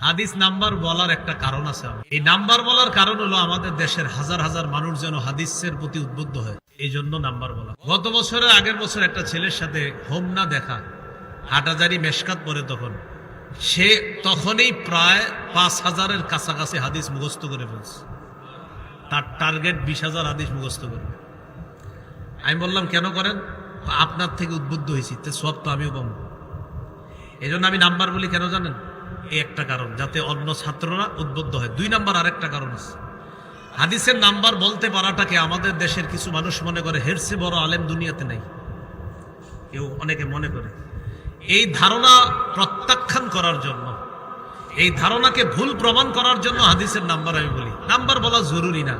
হাদিস নাম্বার বলার একটা কারণ আছে। এই নাম্বার বলার কারণ হলো আমাদের দেশের হাজার হাজার মানুষ যেন হাদিসের প্রতি উদ্বুদ্ধ হয়, এই জন্য নাম্বার বলা। গত বছরে আগের বছর একটা ছেলের সাথে হোম না দেখা, হাটাজারি মেশকাত পরে তখন সে তখনই প্রায় 5,000-এর কাছাকাছি হাদিস মুখস্থ করে ফেলছে। তার টার্গেট 20,000 হাদিস মুখস্থ করবে। আমি বললাম কেন করেন? আপনার থেকে উদ্বুদ্ধ হয়েছি, সব তো আমিও পাবো। এই জন্য আমি নাম্বার বলি কেন জানেন? এই একটা কারণ, যাতে অন্য ছাত্ররা উদ্বুদ্ধ হয়। 2 নাম্বার আরেকটা কারণ আছে। হাদিসের নাম্বার বলতে পারাটাকে আমাদের দেশের কিছু মানুষ মনে করে এর চেয়ে বড় আলেম দুনিয়াতে নাই, কেউ অনেকে মনে করে। এই ধারণা প্রত্যাখ্যান করার জন্য, এই ধারণাকে ভুল প্রমাণ করার জন্য হাদিসের নাম্বার আমি বলি। নাম্বার বলা জরুরি না,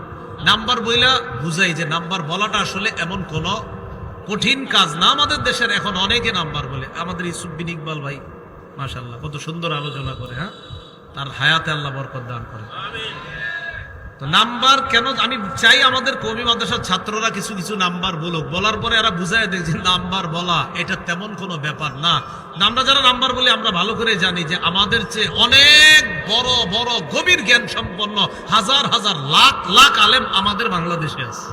নাম্বার বইলা বুঝাই যে নাম্বার বলাটা আসলে এমন কোন কঠিন কাজ না। আমাদের দেশের এখন অনেকে নাম্বার বলে। আমাদের ইউসুফ বিন ইকবাল ভাই মাশাআল্লাহ কত সুন্দর আলোচনা করে, হ্যাঁ, তার হায়াতে আল্লাহ বরকত দান করে। তো নাম্বার কেন আমি চাই আমাদের কওমি মাদ্রাসার ছাত্ররা কিছু কিছু নাম্বার বলুক, বলার পরে এরা বুঝায় দেয় যে নাম্বার বলা এটা তেমন কোনো ব্যাপার না। আমরা যারা নাম্বার বলি আমরা ভালো করে জানি যে আমাদের চেয়ে অনেক বড় বড় গভীর জ্ঞান সম্পন্ন হাজার হাজার লাখ লাখ আলেম আমাদের বাংলাদেশে আছে।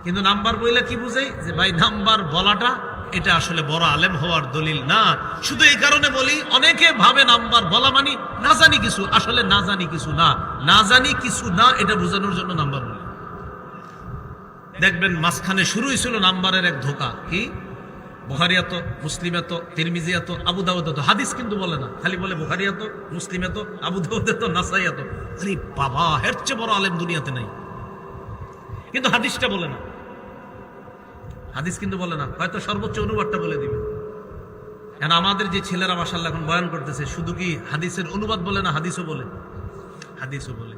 কিন্তু নাম্বার বইলে কি বুঝাই যে ভাই নাম্বার বলাটা এটা আসলে বড় আলেম হওয়ার দলিল না। শুধু এই কারণে বলি, অনেকে ভাবে নাম্বার বলা মানে না জানি কিছু, আসলে না জানি কিছু না, না জানি কিছু না এটা বোঝানোর জন্য নাম্বার বলি। দেখবেন মাঝখানে শুরু হয়েছিল নাম্বারের এক ধোকা। কি? বুখারিয়াত, মুসলিমাত, তিরমিজিয়াত, আবু দাউদাত, হাদিস কিন্তু বলে না, খালি বলে বুখারিয়াত, মুসলিমাত, আবু দাউদাত, নাসাইয়াত। আরে বাবা, এর চেয়ে বড় আলেম দুনিয়াতে নাই। কিন্তু হাদিসটা বলে না, হাদিস কিন্তু বলে না, হয়তো সর্বোচ্চ অনুবাদটা বলে দিবে। কেন আমাদের যে ছেলেরা মাশাআল্লাহ এখন বয়ান করতেছে, শুধু কি হাদিসের অনুবাদ বলে না, হাদিসও বলে, হাদিসও বলে।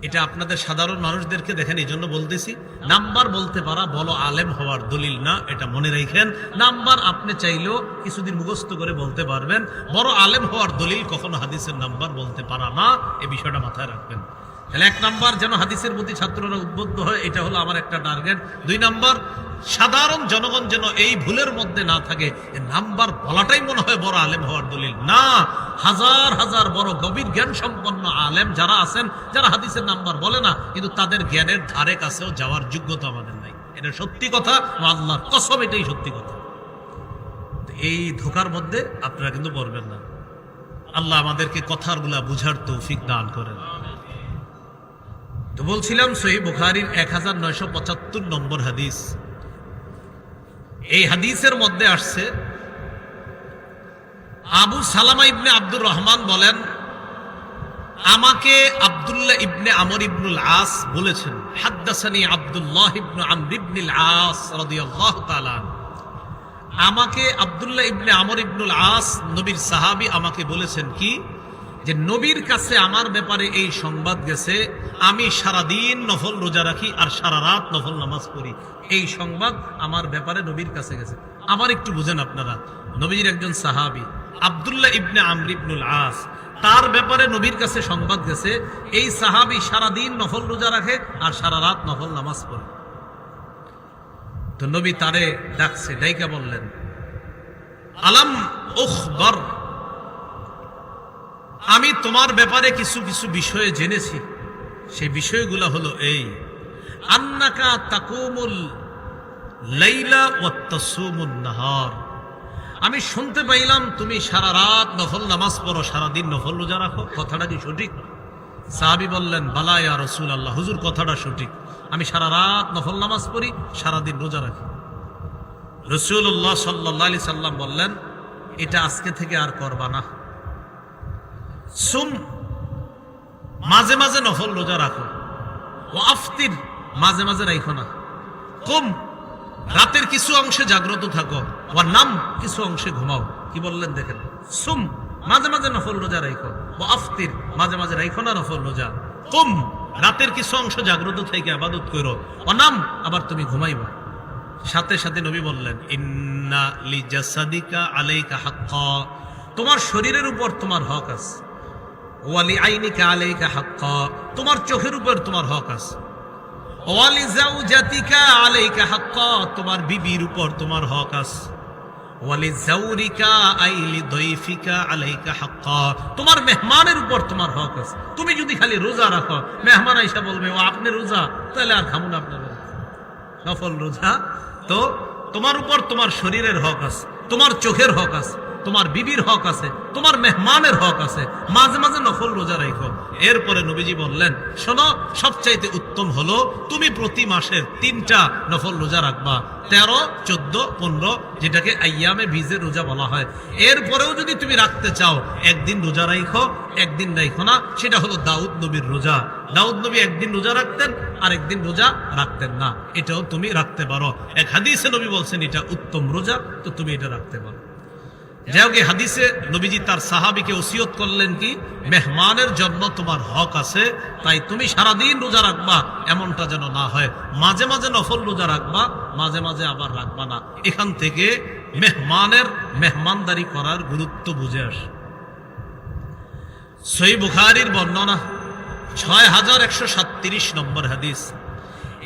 এটা আপনাদের সাধারণ মানুষদেরকে দেখেন, এই জন্য বলতেছি নাম্বার বলতে পারা বড় আলেম হওয়ার দলিল না, এটা মনে রাখেন। নাম্বার আপনি চাইলেও কিছুদিন মুখস্থ করে বলতে পারবেন, বড় আলেম হওয়ার দলিল কখনো হাদিসের নাম্বার বলতে পারা না, এই বিষয়টা মাথায় রাখবেন। তাহলে 1 নাম্বার যেন হাদিসের প্রতি ছাত্ররা উদ্বুদ্ধ হয়, এটা হলো আমার একটা টার্গেট। 2 নাম্বার, সাধারণ জনগণ যেন এই ভুলের মধ্যে না থাকে নাম্বার বলাটাই মনে হয় বড় আলেম হওয়ার দলিল না। হাজার হাজার বড় গভীর জ্ঞান সম্পন্ন আলেম যারা আছেন, যারা হাদিসের নাম্বার বলে না, কিন্তু তাদের জ্ঞানের ধারে কাছেও যাওয়ার যোগ্যতা আমাদের নাই। এটা সত্যি কথা, আল্লাহর কসম, এটাই সত্যি কথা। এই ধোকার মধ্যে আপনারা কিন্তু পড়বেন না। আল্লাহ আমাদেরকে কথাগুলা বুঝার তৌফিক দান করেন। তো বলছিলাম সহিহ বুখারীর 1975 নম্বর হাদিস। এই হাদিসের মধ্যে আসছে, আবু সালামা ইবনে আব্দুর রহমান বলেন, আমাকে আব্দুল্লাহ ইবনে আমর ইবনুল আস বলেছেন, হাদ্দাসানি আব্দুল্লাহ ইবনে আমর ইবনুল আস রাদিয়াল্লাহু তাআলা। আমাকে আব্দুল্লাহ ইবনে আমর ইবনুল আস, নবীর সাহাবী, আমাকে বলেছেন কি, যে নবীর কাছে আমার ব্যাপারে এই সংবাদ গেছে, আমি সারাদিন নফল রোজা রাখি আর সারা রাত নফল নামাজ পড়ি। এই সংবাদ আমার ব্যাপারে নবীর কাছে গেছে। আমার একটু বুঝেন আপনারা, নবীর একজন সাহাবী আব্দুল্লাহ ইবনে আমর ইবনুল আস, তার ব্যাপারে নবীর কাছে সংবাদ গেছে, এই সাহাবী সারাদিন নফল রোজা রাখে আর সারা রাত নফল নামাজ পড়ে। তো নবী তারে ডাকছে, ডাইকা বললেন, আলাম উখবার, আমি তোমার ব্যাপারে কিছু কিছু বিষয়ে জেনেছি। সেই বিষয়গুলো হলো এই, আন্নাকা তাকুমুল লাইলা ওয়া তাসুমুন নাহার। আমি শুনতে পাইলাম তুমি সারা রাত নফল নামাজ পড়ো, সারাদিন নফল রোজা রাখো, কথাটা কি সঠিক? সাহাবী বললেন, বালা ইয়া রাসূলুল্লাহ, হুজুর কথাটা সঠিক, আমি সারা রাত নফল নামাজ পড়ি, সারাদিন রোজা রাখি। রাসূলুল্লাহ সাল্লাল্লাহু আলাইহি সাল্লাম বললেন, এটা আজকে থেকে আর করবা না। সুম, মাঝে মাঝে নফল রোজা রাখো। ও আফতির, মাঝে মাঝে রাখো না। কুম, রাতের কিছু অংশে জাগ্রত থাকো। ও নাম, কিছু অংশে ঘুমাও। কি বললেন দেখেন, সুম, মাঝে মাঝে নফল রোজা রাখো। ও আফতির, মাঝে মাঝে রাখো না নফল রোজা। কুম, রাতের কিছু অংশ জাগ্রত থেকে ইবাদত করো। ও নাম, আবার তুমি ঘুমাইবা। সাথে সাথে নবী বললেন, ইন্না লিজাসাদিকা আলাইকা হাক্কা, তোমার শরীরের উপর তোমার হক আছে। ওয়ালি আইনিকা আলাইকা হাক্কা, তোমার চোখের উপর তোমার হক আছে। ওয়ালি যাওজাতিকা আলাইকা হাক্কা, তোমার বিবির উপর তোমার হক আছে। ওয়ালিজাউরিকা আইলি দয়ফিকা আলাইকা হাক্কা, তোমার মেহমানের উপর তোমার হক আছে। তুমি যদি খালি রোজা রাখো, মেহমান আইসা বলবে ও আপনি রোজা, তাহলে আর খামুন আপনার নফল রোজা। তো তোমার উপর তোমার শরীরের হক আছে, তোমার চোখের হক আছে, তোমার বিবির হক আছে, তোমার মেহমানের হক আছে। মাঝে মাঝে নফল রোজা রাখো। এরপরে নবীজি বললেন, শোনো, সবচাইতে উত্তম হলো তুমি প্রতি মাসের 3টা নফল রোজা রাখবা, 13, 14, 15, যেটাকে আইয়ামে বীজের রোজা বলা হয়। এরপরেও যদি তুমি রাখতে চাও, একদিন রোজা রাখো, একদিন রাখো না। সেটা হলো দাউদ নবীর রোজা। দাউদ নবী একদিন রোজা রাখতেন আর একদিন রোজা রাখতেন না। এটাও তুমি রাখতে পারো। এক হাদিসে নবী বলছেন এটা উত্তম রোজা, তো তুমি এটা রাখতে পারো। যাই হোক, হাদিসে নবীজি তার সাহাবীকে ওসিয়ত করলেন কি, মেহমানের জন্য তোমার হক আছে, তাই তুমি সারাদিন রোজা রাখবা, এমনটা যেন না হয়। মাঝে মাঝে নফল রোজা রাখবা, মাঝে মাঝে আবার রাখবা না। এখান থেকে মেহমানের মেহমানদারি করার গুরুত্ব বুঝে আসে। সহিহ বুখারীর বর্ণনা 6137 নম্বর হাদিস।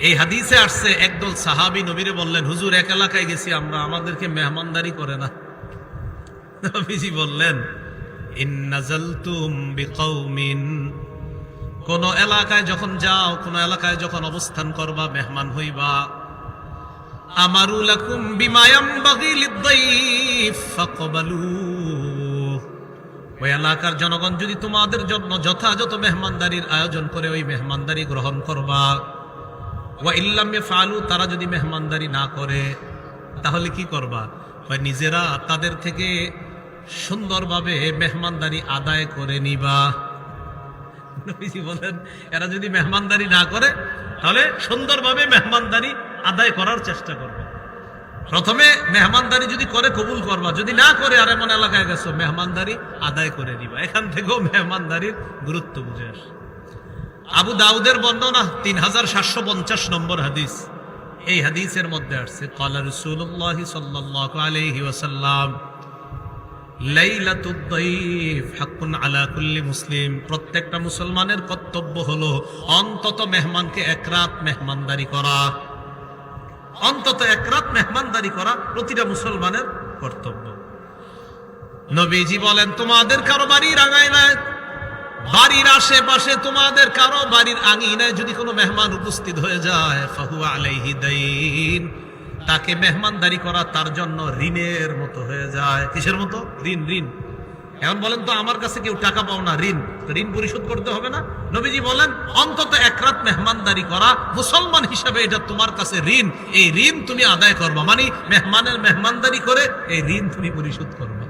এই হাদিসে আসছে, একদল সাহাবী নবীরে বললেন, হুজুর, এক এলাকায় গেছি আমরা, আমাদেরকে মেহমানদারি করে না। নবীজি বললেন, ইন্নাজালতুম বিকাউমিন, কোন এলাকায় যখন যাও, কোন এলাকায় যখন অবস্থান করবা, মেহমান হইবা, আমারু লাকুম বিমা ইয়ামবাগি লিদ-দাইফ ফাকবালু, ওই এলাকার জনগণ যদি তোমাদের জন্য যথাযথ মেহমানদারির আয়োজন করে, ওই মেহমানদারি গ্রহণ করবা। ওয়া ইল্লাম ইয়াফআলু, তারা যদি মেহমানদারি না করে, তাহলে কি করবা? নিজেরা তাদের থেকে সুন্দরভাবে মেহমানদারি আদায় করে নিবা। নবীজি বলেন, এরা যদি মেহমানদারি না করে, তাহলে সুন্দরভাবে মেহমানদারি আদায় করার চেষ্টা করবে। প্রথমে মেহমানদারি যদি করে, কবুল করবা, যদি না করে, আর এমন এলাকায় গেছো, মেহমানদারি আদায় করে নিবা। এখান থেকেও মেহমানদারির গুরুত্ব বুঝে আসে। আবু দাউদের বর্ণনা 3750 নম্বর হাদিস। এই হাদিসের মধ্যে আসছে, ক্বালা রাসূলুল্লাহ সাল্লাল্লাহু আলাইহি ওয়াসাল্লাম, লাইলাতুদ দাইফ হাক্কুন আলা কুল্লি মুসলিম, প্রত্যেকটা মুসলমানের কর্তব্য হলো অন্তত মেহমানকে এক রাত মেহমানদারি করা। অন্তত এক রাত মেহমানদারি করা প্রতিটা মুসলমানের কর্তব্য। নবীজি বলেন, তোমাদের কারো বাড়ির আঙিনায়, বাড়ির আশেপাশে তোমাদের কারো বাড়ির আঙিনায় যদি কোনো মেহমান উপস্থিত হয়ে যায়, ফাহুয়া আলাইহি দাইন, তাকে মেহমানদারি করা তার জন্য ঋণের মতো হয়ে যায়। কিসের মতো? ঋণ। ঋণ। এখন বলেন তো, আমার কাছে কেউ টাকা পাও না, ঋণ, ঋণ পরিশোধ করতে হবে না? নবীজি বলেন, অন্তত এক রাত মেহমানদারি করা মুসলমান হিসাবে এটা তোমার কাছে ঋণ। এই ঋণ তুমি আদায় করবা, মানে মেহমানের মেহমানদারি করে এই ঋণ তুমি পরিশোধ করবা।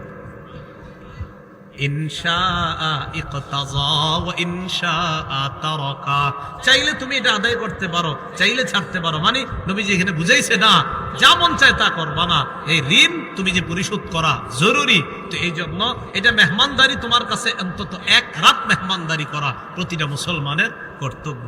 ইনশাআ ইকতাযা ওয়া ইনশাআ তারাকা, চাইলে তুমি এটা আদায় করতে পারো, চাইলে ছাড়তে পারো। মানে নবীজি এখানে বুঝাইছে না যা মন চায় তা করবা না, এই ঋণ তুমি যে পরিশোধ করা জরুরি। তো এই জন্য এটা মেহমানদারি তোমার কাছে অন্তত এক রাত মেহমানদারি করা প্রতিটা মুসলমানের কর্তব্য।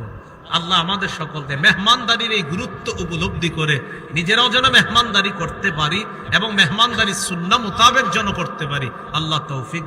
আল্লাহ আমাদের সকলকে মেহমানদারির এই গুরুত্ব উপলব্ধি করে নিজেরাও যেন মেহমানদারি করতে পারি এবং মেহমানদারি সুন্নাহ মোতাবেক যেন করতে পারি। আল্লাহ তৌফিক